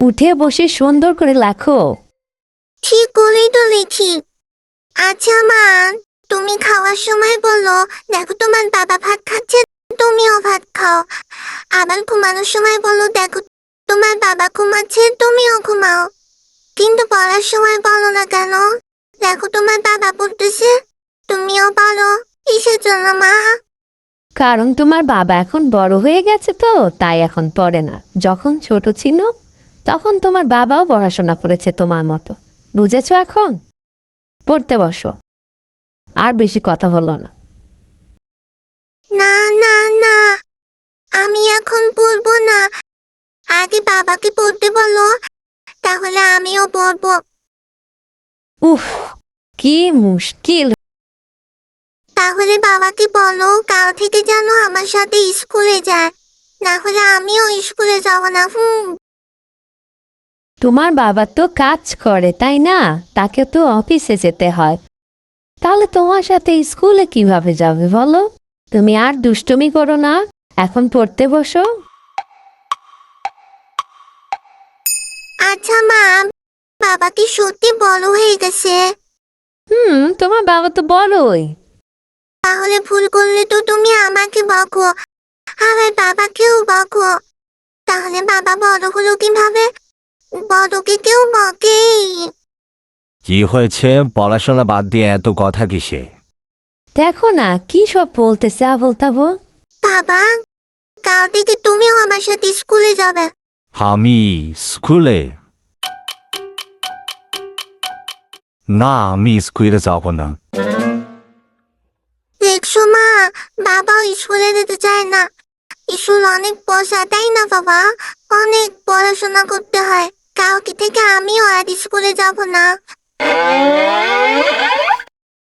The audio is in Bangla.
উঠে বসে সুন্দর করে লেখো। ঠিক করেই তো লিখি। আচ্ছা মা, তুমি খাওয়ার সময় বলো, দেখো তোমার বাবা ভাত খাচ্ছে, তুমিও ভাত খাও। আবার ঘুমানোর সময় বলো, দেখো তোমার বাবা ঘুমাচ্ছে, তুমিও ঘুমাও। কিন্তু পড়ার সময় বলো না কেন? দেখো তোমার বাবা পড়তেছে, তুমিও পড়ো। কিসের জন্য মা? কারণ তোমার বাবা এখন বড় হয়ে গেছে তো, তাই এখন পড়ে না। যখন ছোট ছিল তখন তোমার বাবাও পড়াশোনা করেছে তোমার মতো। বুঝেছো এখন? পড়তে বসো। আর বেশি কথা বলো না। না না না, আমি এখন পড়বো না। আগে বাবাকে পড়তে বলো, তাহলে আমিও পড়বো। উফ, কি মুশকিল। তাহলে বাবাকে বলো কাল থেকে যেন আমার সাথে স্কুলে যায়, না হলে আমিও স্কুলে যাব না। তোমার বাবা তো কাজ করে, তাই না? তাকে তো অফিসে যেতে হয়। তাহলে তোমার সাথে স্কুলে কিভাবে যাবে বলো? তুমি আর দুষ্টুমি করো না, এখন পড়তে বসো। আচ্ছা মা, বাবা কি সত্যি বড় হয়ে গেছে? তোমার বাবা তো বড়ই। তাহলে ভুল করলে তো তুমি আমাকে বকো, আবার বাবাকেও বকো। তাহলে বাবা বড় হলো কিভাবে? বড়কে কেউ বকেই। কি হয়েছে? পড়াশোনা বাদ দিয়ে এত কথা কিসে? দেখো না কি সব বলতেছে আবোল তাবোল। বাবা, কাল থেকে তুমিও আমার সাথে স্কুলে যাবে। আমি স্কুলে? না, আমি স্কুলে যাব না। দেখছো মা, বাবাও স্কুলে যেতে চায় না। স্কুল অনেক পয়সা, তাই না বাবা? অনেক পড়াশোনা করতে হয়। কালকে থেকে আমিও আর স্কুলে যাব না।